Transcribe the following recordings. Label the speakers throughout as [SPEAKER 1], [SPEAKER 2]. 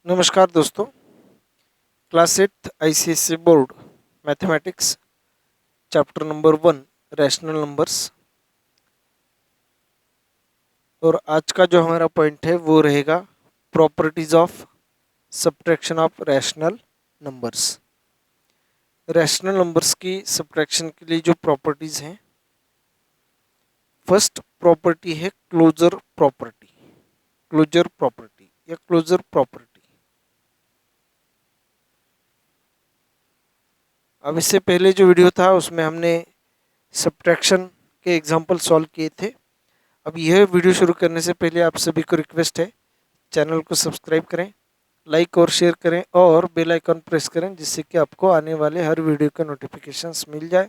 [SPEAKER 1] नमस्कार दोस्तों। Class 8 ICSE board mathematics chapter number 1 rational numbers. और आज का जो हमारा पॉइंट है वो रहेगा properties of subtraction of rational numbers. Rational numbers की सब्ट्रैक्शन के लिए जो प्रॉपर्टीज हैं, फर्स्ट प्रॉपर्टी है क्लोजर प्रॉपर्टी। क्लोजर प्रॉपर्टी या क्लोजर प्रॉपर्टी। अब इससे पहले जो वीडियो था उसमें हमने सब्ट्रैक्शन के एग्जाम्पल सॉल्व किए थे। अब यह वीडियो शुरू करने से पहले आप सभी को रिक्वेस्ट है, चैनल को सब्सक्राइब करें, लाइक और शेयर करें और बेल आइकन प्रेस करें, जिससे कि आपको आने वाले हर वीडियो का नोटिफिकेशंस मिल जाए।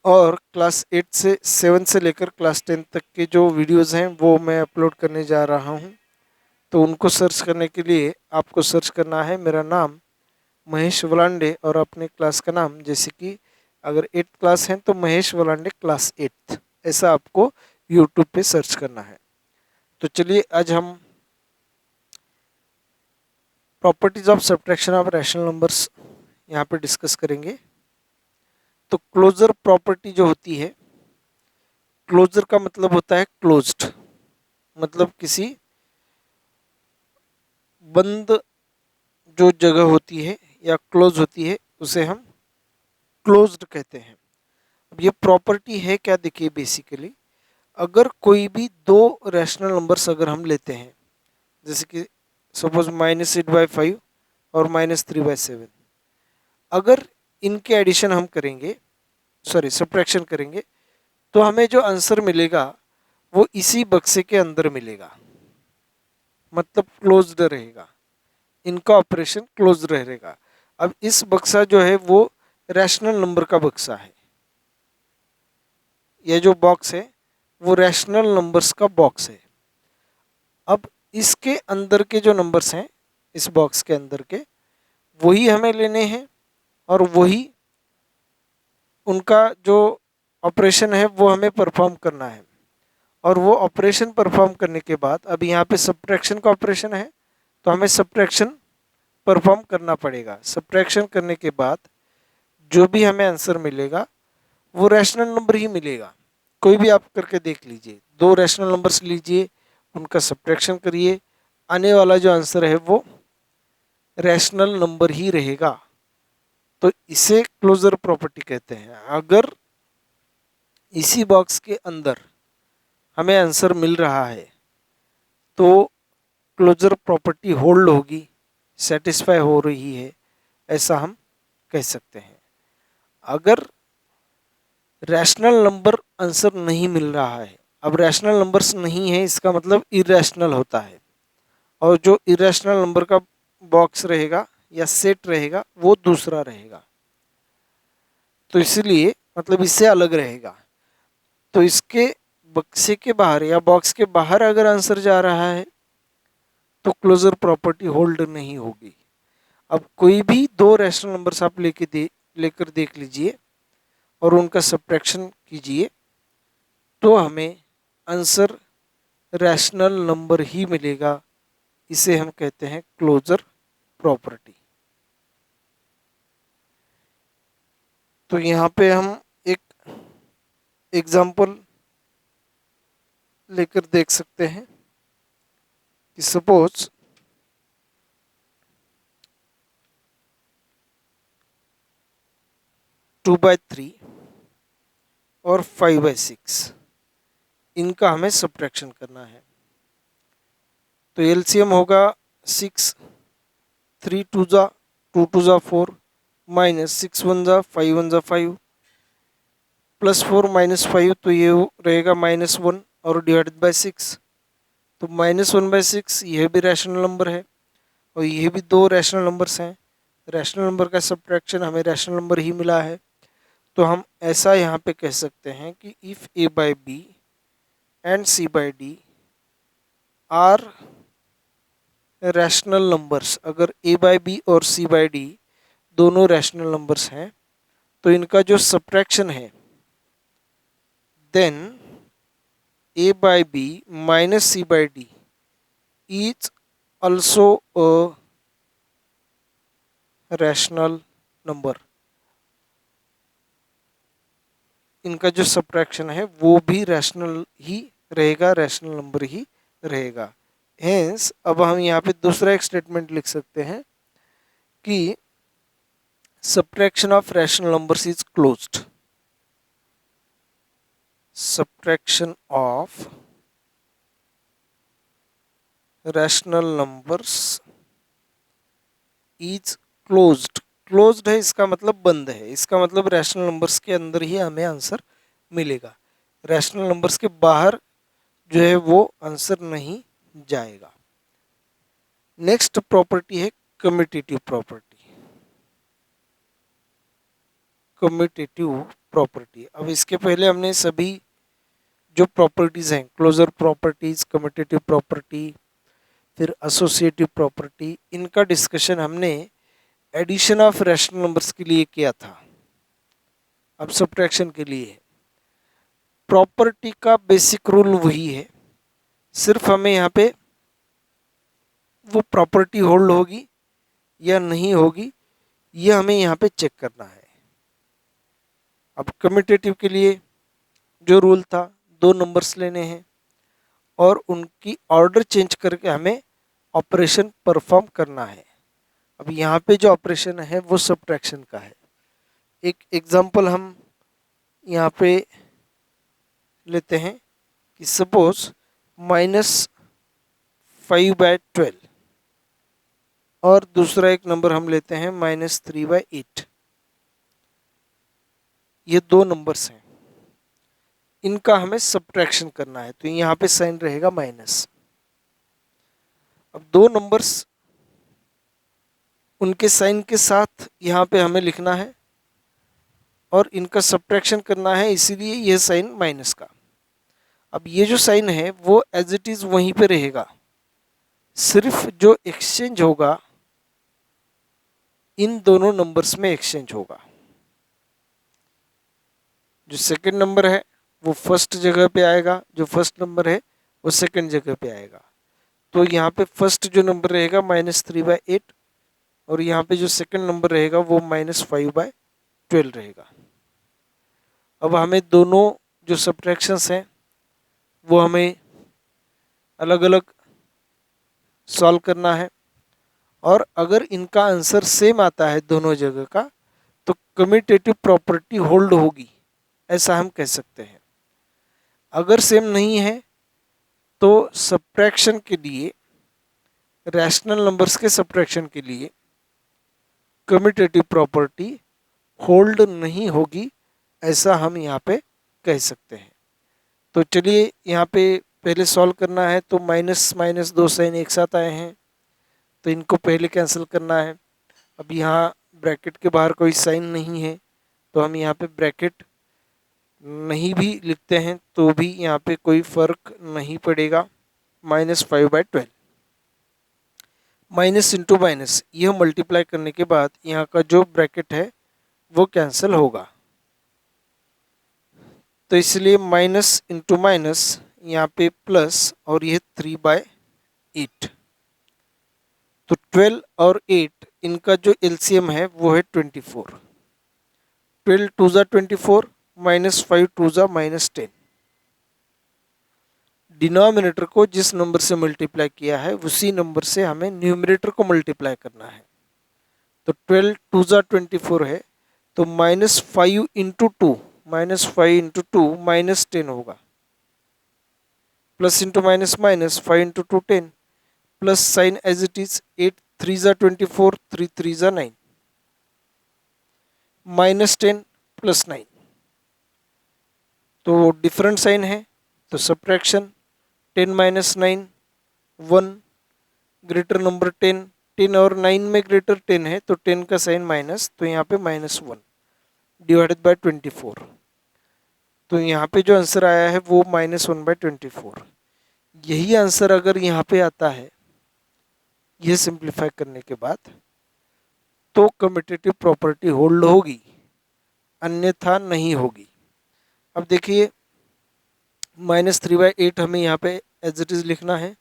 [SPEAKER 1] और क्लास 8 से 7 से लेकर क्लास 10 तक के जो वीडियोस हैं वो मैं अपलोड करने जा रहा हूं। तो उनको सर्च करने के लिए आपको सर्च करना है मेरा नाम महेश वलांडे और अपने क्लास का नाम, जैसे कि अगर 8th क्लास है तो महेश वलांडे क्लास 8th, ऐसा आपको यूट्यूब पे सर्च करना है। तो चलिए आज हम properties of subtraction of rational numbers यहाँ पे डिस्कस करेंगे। तो क्लोजर प्रॉपर्टी जो होती है, क्लोजर का मतलब होता है क्लोज्ड, मतलब किसी बंद जो जगह होती है या क्लोज होती है उसे हम क्लोज्ड कहते हैं। अब ये प्रॉपर्टी है क्या, देखिए बेसिकली अगर कोई भी दो रैशनल नंबर्स अगर हम लेते हैं, जैसे कि सपोज -8/5 और -3/7, अगर इनके एडिशन हम करेंगे, सॉरी सब्ट्रैक्शन करेंगे, तो हमें जो आंसर मिलेगा वो इसी बक्से के अंदर मिलेगा, मतलब क्लोज्ड रहेगा, इनका ऑपरेशन क्लोज रहेगा। अब इस बक्सा जो है वो रैशनल नंबर का बक्सा है, यह जो बॉक्स है वो रैशनल नंबर्स का बॉक्स है। अब इसके अंदर के जो नंबर्स हैं, इस बॉक्स के अंदर के, वही हमें लेने हैं और वही उनका जो ऑपरेशन है वो हमें परफॉर्म करना है। और वो ऑपरेशन परफॉर्म करने के बाद, अब यहाँ पे सब्ट्रैक्शन का ऑपरेशन है तो हमें सब्ट्रैक्शन परफॉर्म करना पड़ेगा। सब्ट्रैक्शन करने के बाद जो भी हमें आंसर मिलेगा वो रैशनल नंबर ही मिलेगा। कोई भी आप करके देख लीजिए, दो रैशनल नंबर्स लीजिए, उनका सब्ट्रैक्शन करिए, आने वाला जो आंसर है वो रैशनल नंबर ही रहेगा। तो इसे क्लोजर प्रॉपर्टी कहते हैं। अगर इसी बॉक्स के अंदर हमें आंसर मिल रहा है तो क्लोजर प्रॉपर्टी होल्ड होगी, सेटिस्फाई हो रही है, ऐसा हम कह सकते हैं। अगर रैशनल नंबर आंसर नहीं मिल रहा है, अब रैशनल नंबर्स नहीं है इसका मतलब इरेशनल होता है, और जो इरेशनल नंबर का बॉक्स रहेगा या सेट रहेगा वो दूसरा रहेगा, तो इसलिए मतलब इससे अलग रहेगा। तो इसके बक्से के बाहर या बॉक्स के बाहर अगर आंसर जा रहा है तो क्लोजर प्रॉपर्टी होल्ड नहीं होगी। अब कोई भी दो रैशनल नंबर्स आप लेकर देख लीजिए और उनका सब्ट्रैक्शन कीजिए, तो हमें आंसर रैशनल नंबर ही मिलेगा। इसे हम कहते हैं क्लोजर प्रॉपर्टी। तो यहाँ पे हम एक एग्जाम्पल लेकर देख सकते हैं कि सपोज 2/3 और 5/6, इनका हमें सब्ट्रैक्शन करना है। तो एलसीएम होगा 6, 3 2 जा 2 2 जा 4, -6 1 जा 5 1 जा 5, +4 -5, तो ये रहेगा -1 और डिवाइडेड बाय 6। तो -1/6 यह भी रैशनल नंबर है और यह भी दो रैशनल नंबर्स हैं। रैशनल नंबर का सब्ट्रैक्शन हमें रैशनल नंबर ही मिला है। तो हम ऐसा यहाँ पे कह सकते हैं कि if a/b and c/d are rational numbers, अगर a/b और c/d दोनों रैशनल नंबर्स हैं तो इनका जो सब्ट्रैक्शन है, then a/b minus c/d is also a rational number। इनका जो सब्ट्रैक्शन है वो भी रैशनल ही रहेगा, रैशनल नंबर ही रहेगा। हेंस अब हम यहाँ पे दूसरा एक स्टेटमेंट लिख सकते हैं कि subtraction of rational numbers is closed. Subtraction of rational numbers is closed. Closed है इसका मतलब बंद है, इसका मतलब रैशनल नंबर्स के अंदर ही हमें आंसर मिलेगा, रैशनल नंबर्स के बाहर जो है वो आंसर नहीं जाएगा। नेक्स्ट प्रॉपर्टी है कम्यूटेटिव प्रॉपर्टी। कम्यूटेटिव प्रॉपर्टी, अब इसके पहले हमने सभी जो प्रॉपर्टीज हैं, क्लोजर प्रॉपर्टीज, कम्यूटेटिव प्रॉपर्टी, फिर एसोसिएटिव प्रॉपर्टी, इनका डिस्कशन हमने एडिशन ऑफ रैशनल नंबर्स के लिए किया था। अब सब्ट्रैक्शन के लिए प्रॉपर्टी का बेसिक रूल वही है, सिर्फ हमें यहाँ पे वो प्रॉपर्टी होल्ड होगी या नहीं होगी ये हमें यहाँ पे चेक करना है। अब कम्यूटेटिव के लिए जो रूल था, दो नंबर्स लेने हैं और उनकी ऑर्डर चेंज करके हमें ऑपरेशन परफॉर्म करना है। अब यहाँ पे जो ऑपरेशन है वो सब्ट्रैक्शन का है। एक एग्जांपल हम यहाँ पे लेते हैं कि सपोज -5/12 और दूसरा एक नंबर हम लेते हैं -3/8। ये दो नंबर्स हैं, इनका हमें सब्ट्रैक्शन करना है, तो यहाँ पे साइन रहेगा माइनस। अब दो नंबर्स उनके साइन के साथ यहाँ पे हमें लिखना है और इनका सब्ट्रैक्शन करना है, इसीलिए यह साइन माइनस का। अब ये जो साइन है वो एज इट इज वहीं पे रहेगा, सिर्फ जो एक्सचेंज होगा इन दोनों नंबर्स में एक्सचेंज होगा। जो सेकंड नंबर है वो फर्स्ट जगह पे आएगा, जो फर्स्ट नंबर है वो सेकंड जगह पे आएगा। तो यहाँ पे फर्स्ट जो नंबर रहेगा -3/8 और यहाँ पे जो सेकंड नंबर रहेगा वो -5/12 रहेगा। अब हमें दोनों जो सब्ट्रैक्शंस हैं वो हमें अलग अलग सॉल्व करना है, और अगर इनका आंसर सेम आता है दोनों जगह का तो कम्यूटेटिव प्रॉपर्टी होल्ड होगी, ऐसा हम कह सकते हैं। अगर सेम नहीं है तो सब्ट्रैक्शन के लिए, रैशनल नंबर्स के सब्ट्रैक्शन के लिए कम्यूटेटिव प्रॉपर्टी होल्ड नहीं होगी, ऐसा हम यहाँ पे कह सकते हैं। तो चलिए यहाँ पे पहले सॉल्व करना है, तो माइनस माइनस दो साइन एक साथ आए हैं तो इनको पहले कैंसिल करना है। अब यहाँ ब्रैकेट के बाहर कोई साइन नहीं है तो हम यहाँ पे ब्रैकेट नहीं भी लिखते हैं तो भी यहाँ पे कोई फर्क नहीं पड़ेगा। -5/12 माइनस इंटू माइनस, यह मल्टीप्लाई करने के बाद यहाँ का जो ब्रैकेट है वो कैंसिल होगा, तो इसलिए माइनस इंटू माइनस यहाँ पे प्लस और यह 3/8। तो 12 और 8 इनका जो एलसीएम है वो है 24। 12 2 ज़ा 24, -5 2 ज़ा -10। डिनोमिनेटर को जिस नंबर से मल्टीप्लाई किया है उसी नंबर से हमें न्यूमरेटर को मल्टीप्लाई करना है। तो 12 2 ज़ा 24 है, तो -5 इंटू टू, -10 होगा, plus into minus minus 5 into 2 10, plus sign as it is 8 3 ज़ा 24, 3 3 ज़ा 9, -10 + 9, तो डिफरेंट साइन है, तो सब्ट्रैक्शन 10 - 9 1 ग्रेटर नंबर 10, 10 और 9 में ग्रेटर 10 है तो 10 का साइन माइनस, तो यहाँ पे -1 डिवाइडेड बाय 24। तो यहाँ पे जो आंसर आया है वो -1/24। यही आंसर अगर यहाँ पे आता है यह सिंप्लीफाई करने के बाद, तो कम्यूटेटिव प्रॉपर्टी होल्ड होगी, अन्यथा नहीं होगी। अब देखिए -3/8 हमें यहाँ पे एज इट इज लिखना है,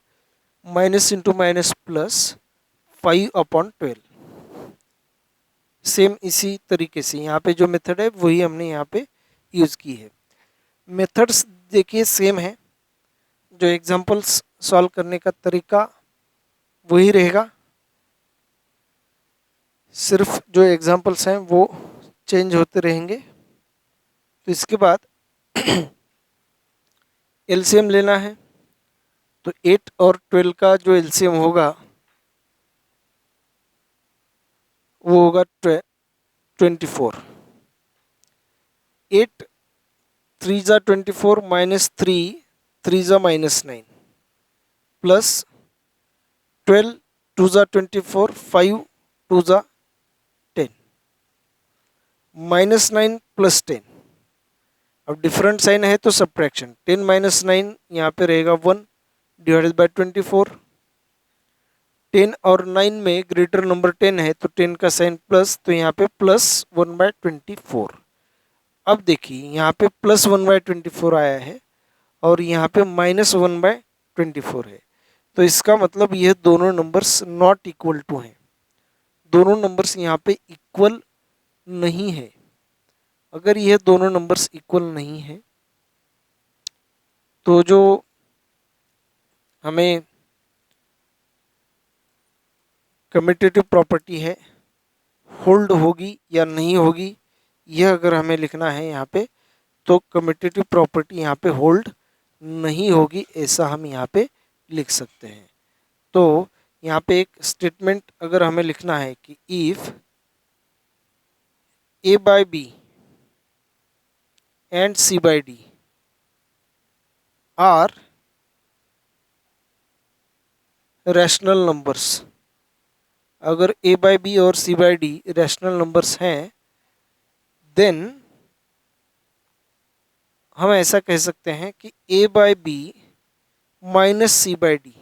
[SPEAKER 1] minus into minus plus 5/12। Same इसी तरीके से यहाँ पे जो मेथड है वही हमने यहाँ पे यूज़ की है। मेथड्स देखिए सेम है, जो एग्जांपल्स सॉल्व करने का तरीका वही रहेगा, सिर्फ जो एग्जांपल्स हैं वो चेंज होते रहेंगे। तो इसके बाद एलसीएम लेना है, तो 8 और 12 का जो एलसीएम होगा वो होगा 24। 8 3 ज़ा 24 माइनस 3 ज़ा माइनस 9 प्लस 12 2 ज़ा 24 5 2 ज़ा 10 माइनस 9 प्लस 10। अब डिफरेंट साइन है तो सब्ट्रैक्शन, 10 माइनस 9 यहाँ पे रहेगा 1 डिवाइडेड बाय 24। 10 और 9 में ग्रेटर नंबर 10 है तो 10 का साइन प्लस, तो यहाँ पे प्लस 1/24। अब देखिए यहाँ पे प्लस 1/24 आया है और यहाँ पे माइनस 1/24 है, तो इसका मतलब यह दोनों नंबर्स नॉट इक्वल टू हैं, दोनों नंबर्स यहाँ पे इक्वल नहीं है। अगर यह दोनों नंबर्स इक्वल नहीं है तो जो हमें कम्यूटेटिव प्रॉपर्टी है होल्ड होगी या नहीं होगी, यह अगर हमें लिखना है यहाँ पे, तो कम्यूटेटिव प्रॉपर्टी यहाँ पे होल्ड नहीं होगी, ऐसा हम यहाँ पे लिख सकते हैं। तो यहाँ पे एक स्टेटमेंट अगर हमें लिखना है कि if a by b and c by d are rational numbers, अगर a by b और c by d rational numbers हैं, देन हम ऐसा कह सकते हैं कि a by b minus C by d,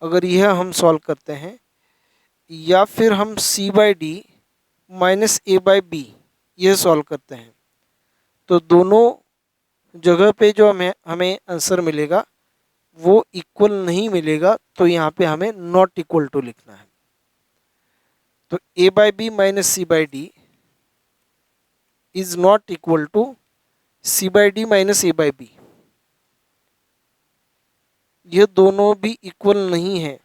[SPEAKER 1] अगर यह हम सॉल्व करते हैं, या फिर हम c by D minus A by B यह सॉल्व करते हैं, तो दोनों जगह पे जो हमें आंसर मिलेगा वो इक्वल नहीं मिलेगा, तो यहाँ पे हमें नॉट इक्वल टू लिखना है। तो A by B minus C by D is not equal to C by D minus A by B, यह दोनों भी इक्वल नहीं है,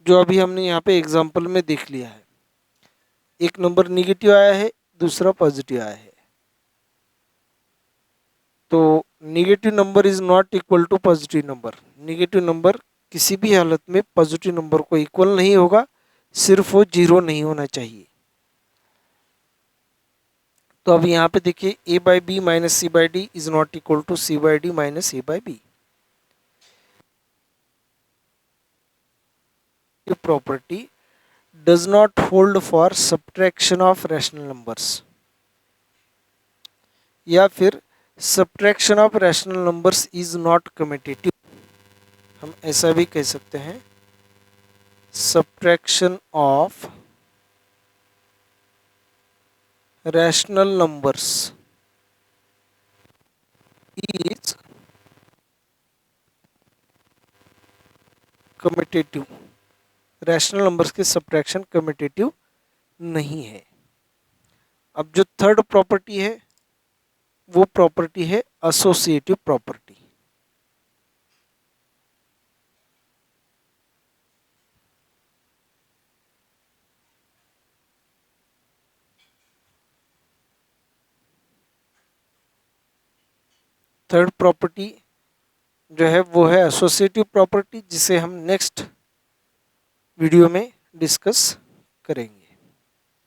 [SPEAKER 1] जो अभी हमने यहाँ पे एग्जाम्पल में देख लिया है। एक नंबर निगेटिव आया है, दूसरा पॉजिटिव आया है, तो negative number is not equal to positive number. Negative number किसी भी हालत में पॉजिटिव नंबर को इक्वल नहीं होगा, सिर्फ वो जीरो नहीं होना चाहिए। तो अब यहाँ पे देखिए A by B minus C by D is not equal to C by D minus A by B. Property does not hold for subtraction of rational numbers, या फिर subtraction of rational numbers is not commutative, हम ऐसा भी कह सकते हैं। Subtraction of rational numbers is commutative, rational numbers के subtraction commutative नहीं है। अब जो थर्ड प्रॉपर्टी है वो प्रॉपर्टी है एसोसिएटिव प्रॉपर्टी। थर्ड प्रॉपर्टी जो है वो है एसोसिएटिव प्रॉपर्टी, जिसे हम नेक्स्ट वीडियो में डिस्कस करेंगे।